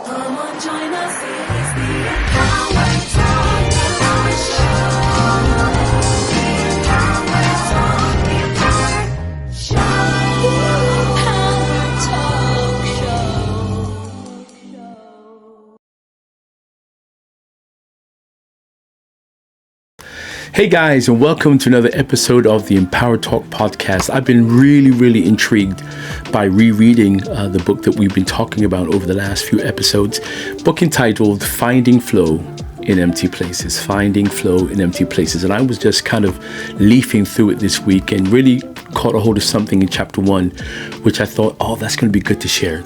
Come on, join us. It's the Empower Talk Show. The Empower Talk, the Empower Show. Hey guys, and welcome to another episode of the EmpowerTalk podcast. I've been really intrigued by rereading the book that we've been talking about over the last few episodes. Book entitled Finding Flow in Empty Places. Finding Flow in Empty Places. And I was just kind of leafing through it this week and really caught a hold of something in chapter 1, which I thought, that's going to be good to share.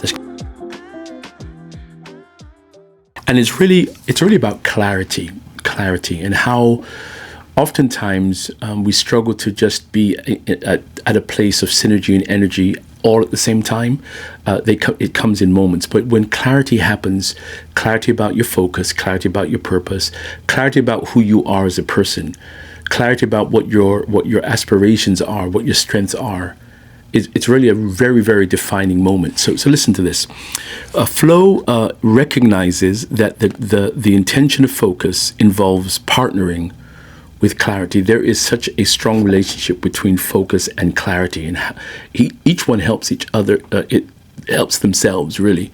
And it's really about clarity and how oftentimes we struggle to just be at a place of synergy and energy all at the same time. It comes in moments, but when clarity happens, clarity about your focus, clarity about your purpose, clarity about who you are as a person, clarity about what your aspirations are, what your strengths are, it's really a very defining moment. So listen to this. Flow recognizes that the intention of focus involves partnering with clarity. There is such a strong relationship between focus and clarity, and each one helps each other. It helps themselves, really,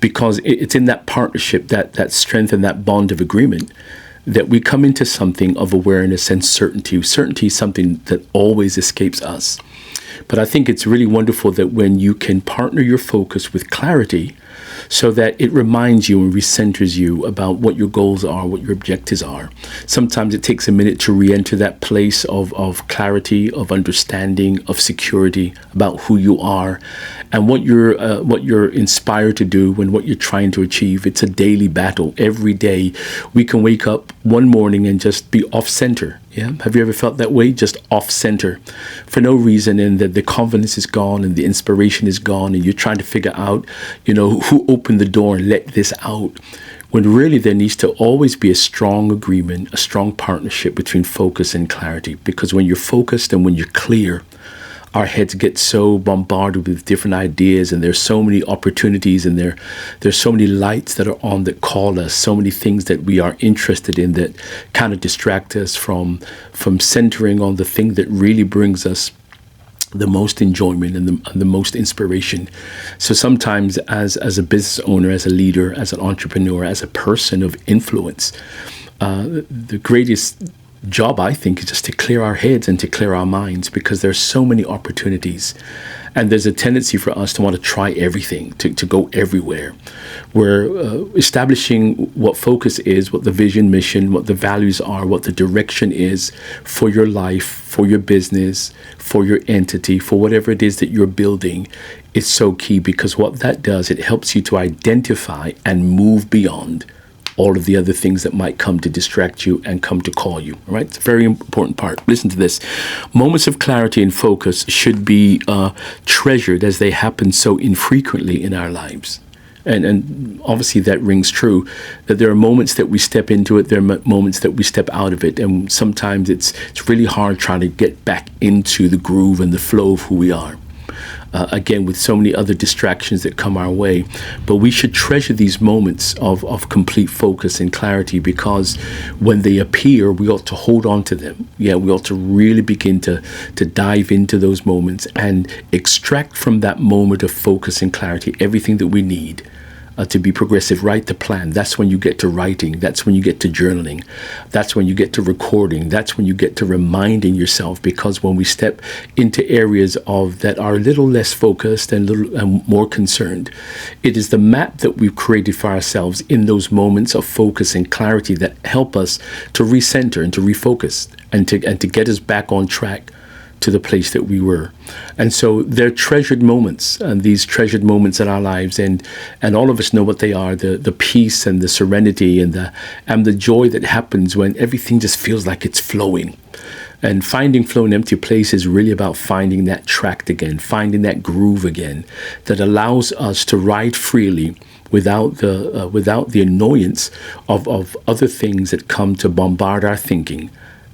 because it's in that partnership, that strength and that bond of agreement, that we come into something of awareness and certainty. Certainty is something that always escapes us. But I think it's really wonderful that when you can partner your focus with clarity, so that it reminds you and recenters you about what your goals are, what your objectives are. Sometimes it takes a minute to re-enter that place of clarity, of understanding, of security about who you are and what you're inspired to do and what you're trying to achieve. It's a daily battle. Every day we can wake up one morning and just be off center. Yeah. Have you ever felt that way? Just off center for no reason, and that the confidence is gone and the inspiration is gone, and you're trying to figure out, who opened the door and let this out, when really there needs to always be a strong agreement, a strong partnership between focus and clarity. Because when you're focused and when you're clear, our heads get so bombarded with different ideas, and there's so many opportunities, and there's so many lights that are on that call us, so many things that we are interested in that kind of distract us from centering on the thing that really brings us the most enjoyment and the most inspiration. So sometimes as a business owner, as a leader, as an entrepreneur, as a person of influence, the greatest job, I think, is just to clear our heads and to clear our minds, because there's so many opportunities, and there's a tendency for us to want to try everything, to go everywhere. We're establishing what focus is, what the vision, mission, what the values are, what the direction is for your life, for your business, for your entity, for whatever it is that you're building. Is so key, because what that does, it helps you to identify and move beyond all of the other things that might come to distract you and come to call you. All right? It's a very important part. Listen to this. Moments of clarity and focus should be treasured, as they happen so infrequently in our lives. And obviously that rings true, that there are moments that we step into it, there are moments that we step out of it, and sometimes it's really hard trying to get back into the groove and the flow of who we are. Again, with so many other distractions that come our way. But we should treasure these moments of complete focus and clarity, because when they appear, we ought to hold on to them. Yeah, we ought to really begin to dive into those moments and extract from that moment of focus and clarity everything that we need to be progressive. Write the plan. That's when you get to writing. That's when you get to journaling. That's when you get to recording. That's when you get to reminding yourself, because when we step into areas that are a little less focused and more concerned, it is the map that we've created for ourselves in those moments of focus and clarity that help us to recenter and to refocus and to get us back on track to the place that we were. And so they're treasured moments, and these treasured moments in our lives, and all of us know what they are, the peace and the serenity and the joy that happens when everything just feels like it's flowing. And finding flow in empty place is really about finding that track again, finding that groove again, that allows us to ride freely without the annoyance of other things that come to bombard our thinking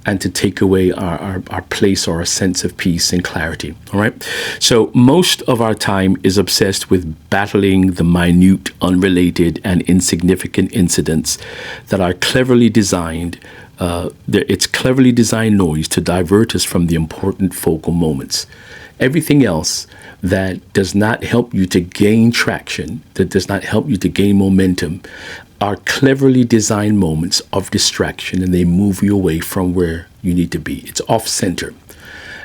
and to take away our place or a sense of peace and clarity. All right. So most of our time is obsessed with battling the minute, unrelated, and insignificant incidents that are cleverly designed. It's cleverly designed noise to divert us from the important focal moments. Everything else that does not help you to gain traction, that does not help you to gain momentum, are cleverly designed moments of distraction, and they move you away from where you need to be. It's off center.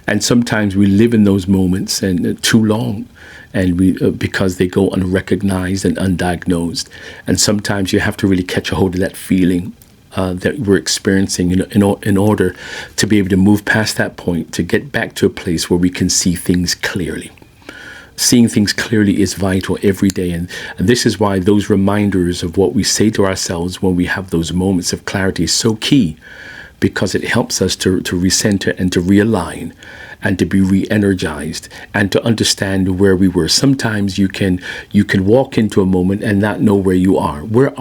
And sometimes we live in those moments and too long, and we because they go unrecognized and undiagnosed. And sometimes you have to really catch a hold of that feeling that we're experiencing in order to be able to move past that point, to get back to a place where we can see things clearly. Seeing things clearly is vital every day. And this is why those reminders of what we say to ourselves when we have those moments of clarity is so key, because it helps us to recenter and to realign and to be re-energized and to understand where we were. Sometimes you can walk into a moment and not know where you are. Where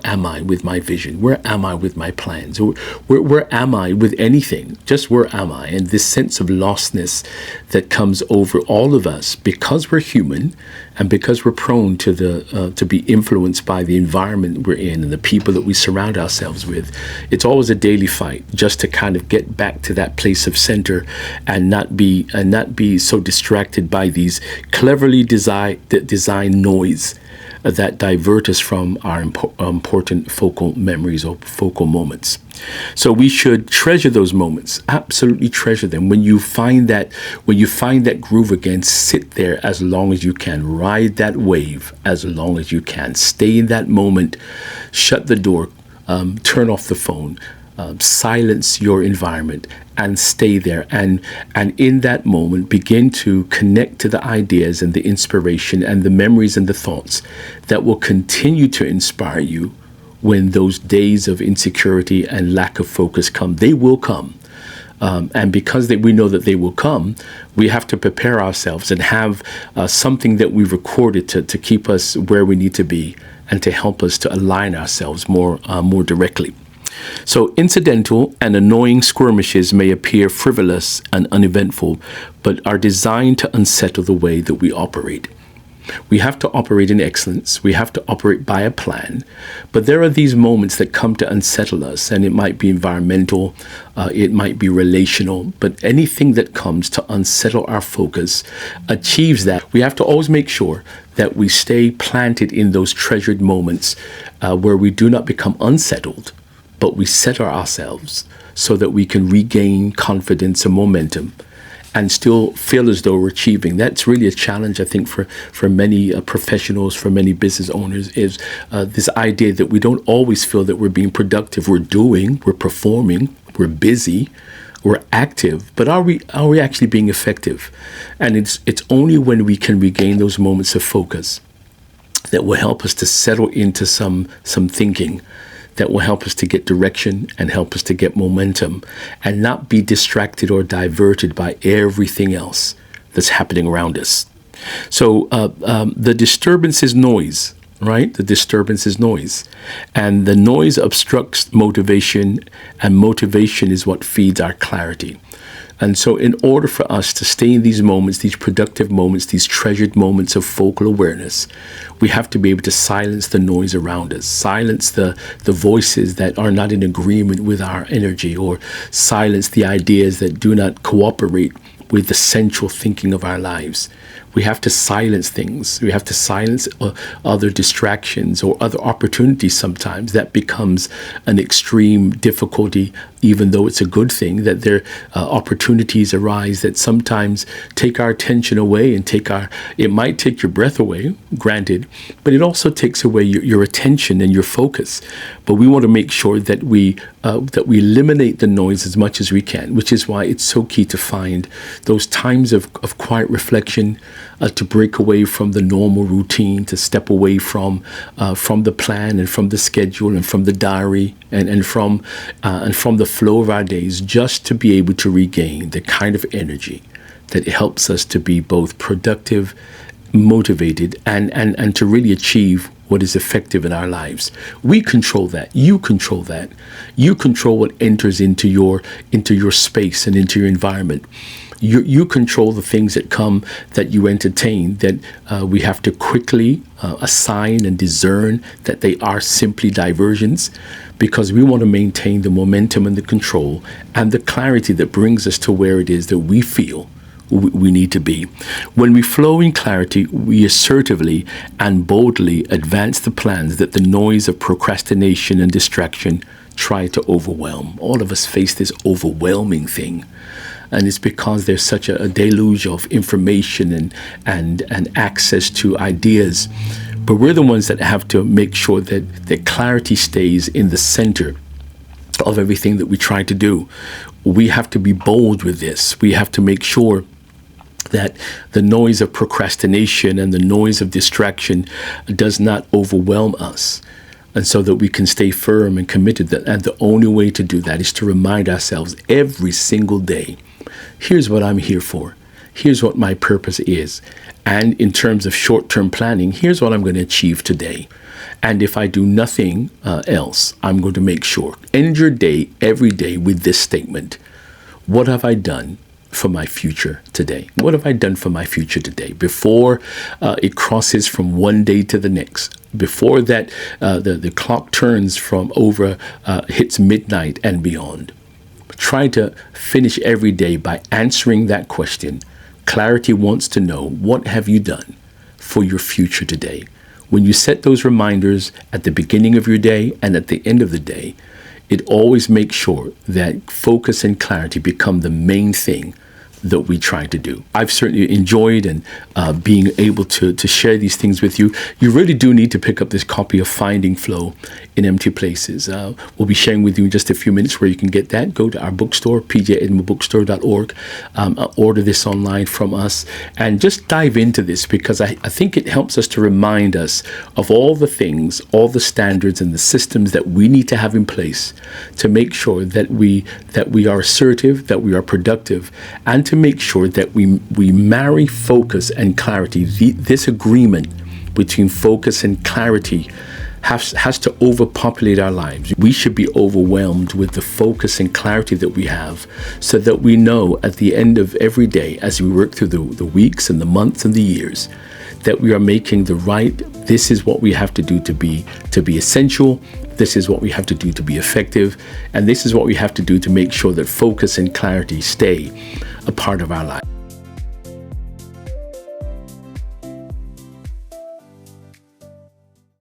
am I with my vision? Where am I with my plans? Where am I with anything? Just where am I? And this sense of lostness that comes over all of us because we're human and because we're prone to be influenced by the environment we're in and the people that we surround ourselves with. It's always a daily fight just to kind of get back to that place of center and not be so distracted by these cleverly designed noise that divert us from our important focal memories or focal moments. So we should treasure those moments, absolutely treasure them. When you find that groove again, sit there as long as you can, ride that wave as long as you can, stay in that moment, shut the door, turn off the phone, silence your environment and stay there, and in that moment begin to connect to the ideas and the inspiration and the memories and the thoughts that will continue to inspire you when those days of insecurity and lack of focus come. They will come. And because we know that they will come, we have to prepare ourselves and have something that we've recorded to keep us where we need to be and to help us to align ourselves more directly. So incidental and annoying skirmishes may appear frivolous and uneventful, but are designed to unsettle the way that we operate. We have to operate in excellence. We have to operate by a plan. But there are these moments that come to unsettle us, and it might be environmental, it might be relational, but anything that comes to unsettle our focus achieves that. We have to always make sure that we stay planted in those treasured moments where we do not become unsettled, but we settle ourselves so that we can regain confidence and momentum and still feel as though we're achieving. That's really a challenge, I think, for many professionals, for many business owners, is this idea that we don't always feel that we're being productive. We're doing, we're performing, we're busy, we're active, but are we actually being effective? And it's only when we can regain those moments of focus that will help us to settle into some thinking, that will help us to get direction and help us to get momentum and not be distracted or diverted by everything else that's happening around us. So the disturbance is noise, right? The disturbance is noise. And the noise obstructs motivation, and motivation is what feeds our clarity. And so in order for us to stay in these moments, these productive moments, these treasured moments of focal awareness, we have to be able to silence the noise around us, silence the voices that are not in agreement with our energy, or silence the ideas that do not cooperate with the central thinking of our lives. We have to silence things. We have to silence other distractions or other opportunities sometimes. That becomes an extreme difficulty, even though it's a good thing that there opportunities arise that sometimes take our attention away and it might take your breath away, granted, but it also takes away your attention and your focus. But we want to make sure that we eliminate the noise as much as we can, which is why it's so key to find those times of quiet reflection, to break away from the normal routine, to step away from the plan and from the schedule and from the diary and from the flow of our days, just to be able to regain the kind of energy that helps us to be both productive, motivated, and to really achieve what is effective in our lives. We control that. You control that. You control what enters into your space and into your environment. You control the things that come, that you entertain, that we have to quickly assign and discern that they are simply diversions, because we want to maintain the momentum and the control and the clarity that brings us to where it is that we feel we need to be. When we flow in clarity, we assertively and boldly advance the plans that the noise of procrastination and distraction try to overwhelm. All of us face this overwhelming thing. And it's because there's such a deluge of information and access to ideas. But we're the ones that have to make sure that the clarity stays in the center of everything that we try to do. We have to be bold with this. We have to make sure that the noise of procrastination and the noise of distraction does not overwhelm us. And so that we can stay firm and committed. And the only way to do that is to remind ourselves every single day, here's what I'm here for. Here's what my purpose is. And in terms of short-term planning, here's what I'm going to achieve today. And if I do nothing else, I'm going to make sure. End your day every day with this statement. What have I done for my future today? What have I done for my future today? Before it crosses from one day to the next, before that the clock turns from over, hits midnight and beyond. Try to finish every day by answering that question. Clarity wants to know, what have you done for your future today? When you set those reminders at the beginning of your day and at the end of the day, it always makes sure that focus and clarity become the main thing that we try to do. I've certainly enjoyed and being able to share these things with you. You really do need to pick up this copy of Finding Flow in Empty Places. We'll be sharing with you in just a few minutes where you can get that. Go to our bookstore, pjedmondbookstore.org. Order this online from us and just dive into this, because I think it helps us to remind us of all the things, all the standards and the systems that we need to have in place to make sure that we are assertive, that we are productive, and to make sure that we marry focus and clarity. This agreement between focus and clarity has to overpopulate our lives. We should be overwhelmed with the focus and clarity that we have, so that we know at the end of every day, as we work through the weeks and the months and the years, that we are making the right, this is what we have to do to be essential. This is what we have to do to be effective. And this is what we have to do to make sure that focus and clarity stay a part of our life.